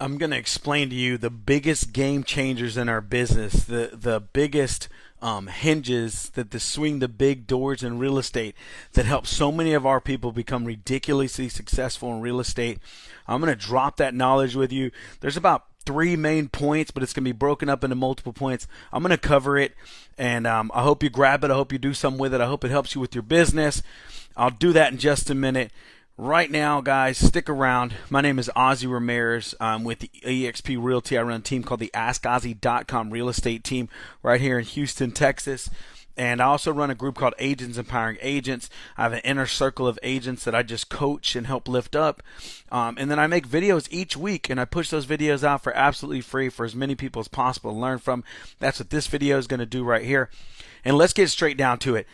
I'm going to explain to you the biggest game changers in our business, the biggest hinges that swing the big doors in real estate that help so many of our people become ridiculously successful in real estate. I'm going to drop that knowledge with you. There's about three main points, but it's going to be broken up into multiple points. I'm going to cover it, and I hope you grab it. I hope you do something with it. I hope it helps you with your business. I'll do that in just a minute. Right now, guys, stick around. My name is Ozzy Ramirez. I'm with the eXp Realty. I run a team called the AskOzzy.com real estate team right here in Houston, Texas. And I also run a group called Agents Empowering Agents. I have an inner circle of agents that I just coach and help lift up. And then I make videos each week, and I push those videos out for absolutely free for as many people as possible to learn from. That's what this video is going to do right here. And let's get straight down to it.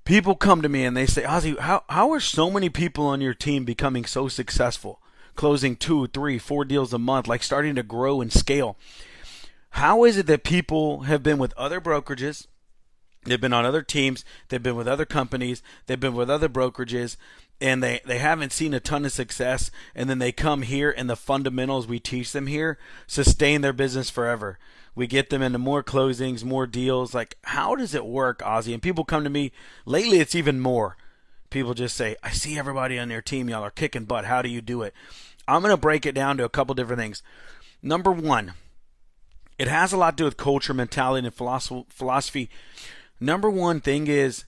People come to me and they say, Ozzy, how are so many people on your team becoming so successful, closing 2, 3, 4 deals a month, like starting to grow and scale? How is it that people have been with other brokerages, they've been on other teams, they've been with other companies, they've been with other brokerages, and they haven't seen a ton of success, and then they come here and the fundamentals we teach them here sustain their business forever? We get them into more closings, more deals. Like, how does it work, Ozzy? And people come to me. Lately, it's even more. People just say, I see everybody on your team. Y'all are kicking butt. How do you do it? I'm going to break it down to a couple different things. Number one, it has a lot to do with culture, mentality, and philosophy. Number one thing is,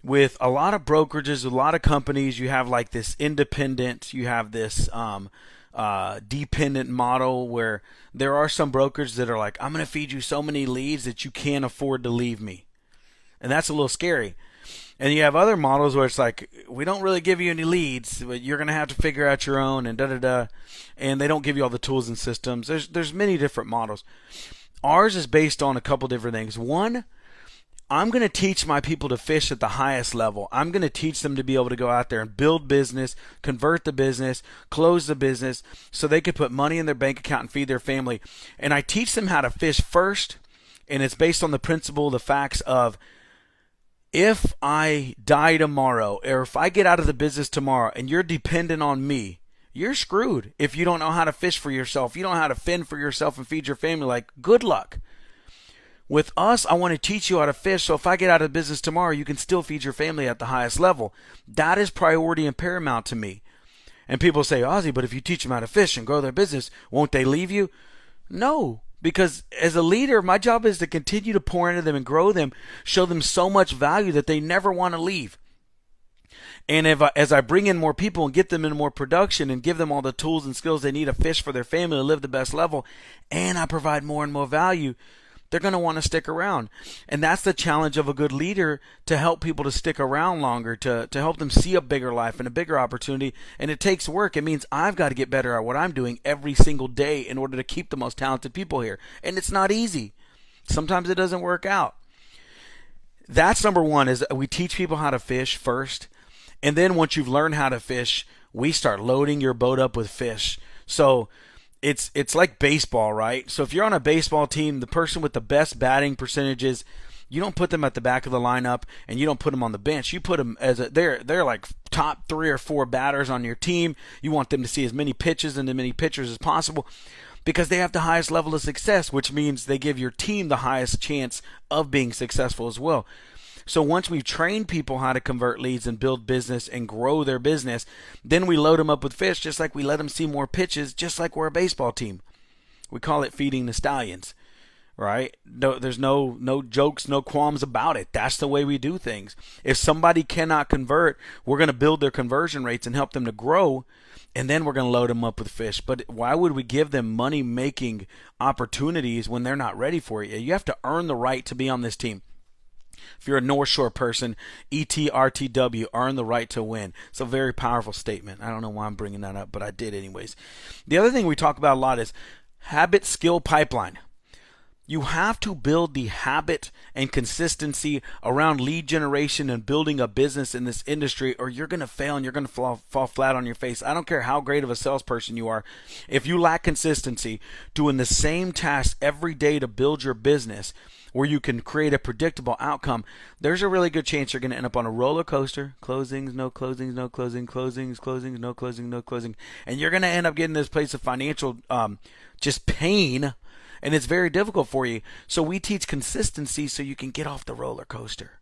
with a lot of brokerages, a lot of companies, you have like this independent, you have this dependent model where there are some brokers that are like, I'm going to feed you so many leads that you can't afford to leave me. And that's a little scary. And you have other models where it's like, we don't really give you any leads, but you're going to have to figure out your own and da-da-da. And they don't give you all the tools and systems. There's many different models. Ours is based on a couple different things. One, I'm going to teach my people to fish at the highest level. I'm going to teach them to be able to go out there and build business, convert the business, close the business, so they can put money in their bank account and feed their family. And I teach them how to fish first, and it's based on the principle, the facts of, if I die tomorrow, or if I get out of the business tomorrow and you're dependent on me, you're screwed. If you don't know how to fish for yourself, you don't know how to fend for yourself and feed your family, like, good luck. With us, I want to teach you how to fish, so if I get out of business tomorrow, you can still feed your family at the highest level. That is priority and paramount to me. And people say, Ozzy, but if you teach them how to fish and grow their business, won't they leave you? No, because as a leader, my job is to continue to pour into them and grow them, show them so much value that they never want to leave. And as I bring in more people and get them into more production and give them all the tools and skills they need to fish for their family to live the best level, and I provide more and more value, they're going to want to stick around. And that's the challenge of a good leader, to help people to stick around longer, to help them see a bigger life and a bigger opportunity. And it takes work. It means I've got to get better at what I'm doing every single day in order to keep the most talented people here. And it's not easy. Sometimes it doesn't work out. That's number one, is we teach people how to fish first. And then once you've learned how to fish, we start loading your boat up with fish. So it's like baseball, right? So if you're on a baseball team, the person with the best batting percentages, you don't put them at the back of the lineup and you don't put them on the bench. You put them they're like top 3 or 4 batters on your team. You want them to see as many pitches and as many pitchers as possible, because they have the highest level of success, which means they give your team the highest chance of being successful as well. So once we've trained people how to convert leads and build business and grow their business, then we load them up with fish, just like we let them see more pitches, just like we're a baseball team. We call it feeding the stallions, right? No, there's no jokes, no qualms about it. That's the way we do things. If somebody cannot convert, we're going to build their conversion rates and help them to grow, and then we're going to load them up with fish. But why would we give them money-making opportunities when they're not ready for it? You have to earn the right to be on this team. If you're a North Shore person, ETRTW, earn the right to win. It's a very powerful statement. I don't know why I'm bringing that up, but I did anyways. The other thing we talk about a lot is habit skill pipeline. You have to build the habit and consistency around lead generation and building a business in this industry, or you're going to fail and you're going to fall flat on your face. I don't care how great of a salesperson you are. If you lack consistency, doing the same task every day to build your business, where you can create a predictable outcome, there's a really good chance you're going to end up on a roller coaster. Closings, no closings, no closing, closings, closings, no closing, no closing. And you're going to end up getting this place of financial just pain, and it's very difficult for you. So we teach consistency so you can get off the roller coaster.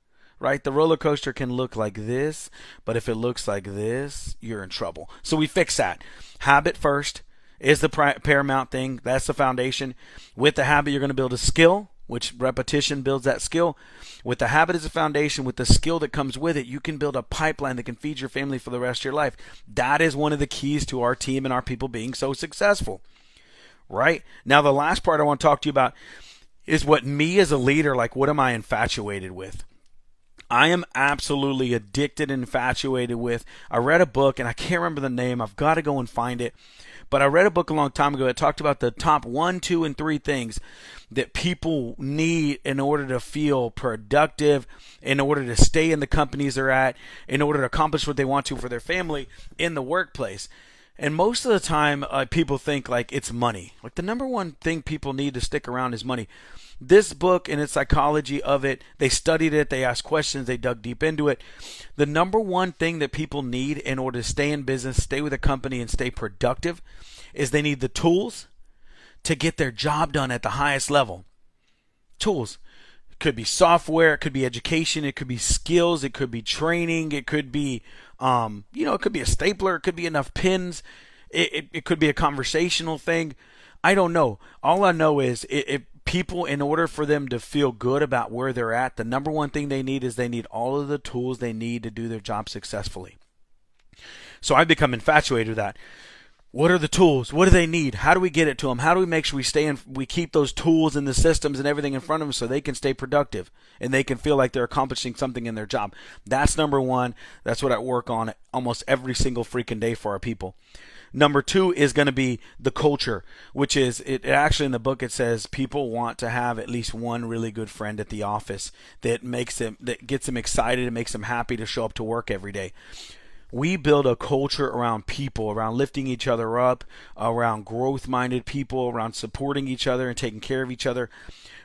Right? The roller coaster can look like this, but if it looks like this, you're in trouble. So we fix that. Habit first is the paramount thing. That's the foundation. With the habit, you're going to build a skill, which repetition builds that skill. With the habit as a foundation, with the skill that comes with it, you can build a pipeline that can feed your family for the rest of your life. That is one of the keys to our team and our people being so successful. Right? Now, the last part I want to talk to you about is what me as a leader, like what am I infatuated with? I am absolutely addicted and infatuated with. I read a book, and I can't remember the name. I've got to go and find it. But I read a book a long time ago that talked about the top 1, 2, and 3 things that people need in order to feel productive, in order to stay in the companies they're at, in order to accomplish what they want to for their family in the workplace. And most of the time, people think like it's money. Like the number one thing people need to stick around is money. This book and its psychology of it, they studied it, they asked questions, they dug deep into it. The number one thing that people need in order to stay in business, stay with a company, and stay productive is they need the tools to get their job done at the highest level. Tools. It could be software, it could be education, it could be skills, it could be training, it could be, it could be a stapler, it could be enough pins, it could be a conversational thing. I don't know. All I know is people, in order for them to feel good about where they're at, the number one thing they need is they need all of the tools they need to do their job successfully. So I've become infatuated with that. What are the tools? What do they need? How do we get it to them? How do we make sure we keep those tools and the systems and everything in front of them so they can stay productive and they can feel like they're accomplishing something in their job? That's number one. That's what I work on almost every single freaking day for our people. Number 2 is going to be the culture, which is, it actually in the book it says people want to have at least one really good friend at the office that gets them excited and makes them happy to show up to work every day. We build a culture around people, around lifting each other up, around growth-minded people, around supporting each other and taking care of each other,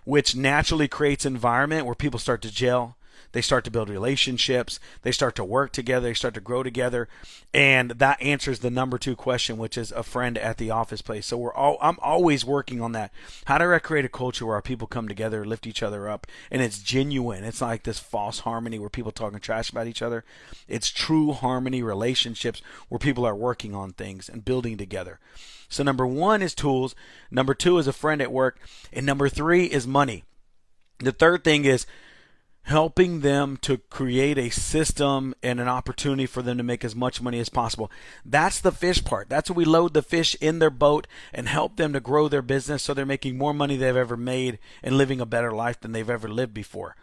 which naturally creates an environment where people start to gel. They start to build relationships. They start to work together. They start to grow together. And that answers the number 2 question, which is a friend at the office place. So I'm always working on that. How do I create a culture where our people come together, lift each other up, and it's genuine? It's not like this false harmony where people talking trash about each other. It's true harmony relationships where people are working on things and building together. So number 1 is tools. Number 2 is a friend at work. And number 3 is money. The third thing is helping them to create a system and an opportunity for them to make as much money as possible. That's the fish part. That's when we load the fish in their boat and help them to grow their business so they're making more money than they've ever made and living a better life than they've ever lived before.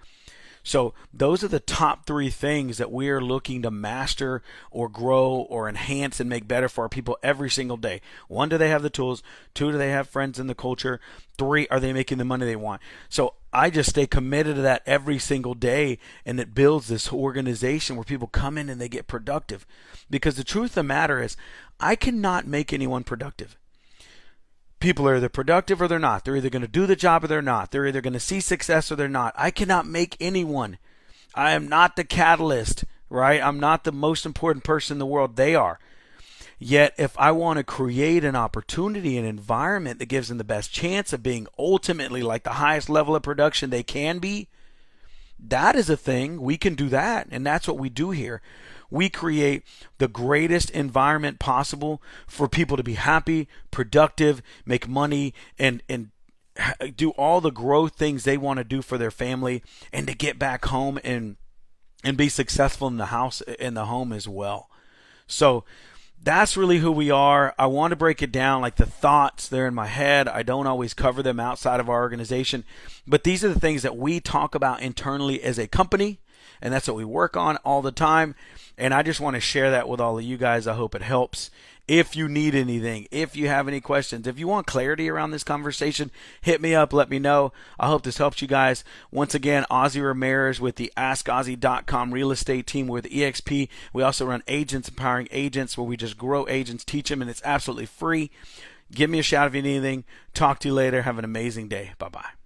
So those are the top 3 things that we are looking to master or grow or enhance and make better for our people every single day. 1, do they have the tools? 2, do they have friends in the culture? 3, are they making the money they want? So I just stay committed to that every single day, and it builds this organization where people come in and they get productive. Because the truth of the matter is, I cannot make anyone productive. People are either productive or they're not. They're either going to do the job or they're not. They're either going to see success or they're not. I cannot make anyone. I am not the catalyst, right? I'm not the most important person in the world. They are. Yet, if I want to create an opportunity, an environment that gives them the best chance of being ultimately like the highest level of production they can be, that is a thing. We can do that, and that's what we do here. We create the greatest environment possible for people to be happy, productive, make money, and do all the growth things they want to do for their family, and to get back home and be successful in the house, in the home as well. So that's really who we are. I want to break it down, like the thoughts, they're in my head. I don't always cover them outside of our organization, but these are the things that we talk about internally as a company, and that's what we work on all the time. And I just want to share that with all of you guys. I hope it helps. If you need anything, if you have any questions, if you want clarity around this conversation, hit me up, let me know. I hope this helps you guys. Once again, Ozzy Ramirez with the AskOzzy.com real estate team with EXP. We also run Agents Empowering Agents, where we just grow agents, teach them, and it's absolutely free. Give me a shout if you need anything. Talk to you later. Have an amazing day. Bye-bye.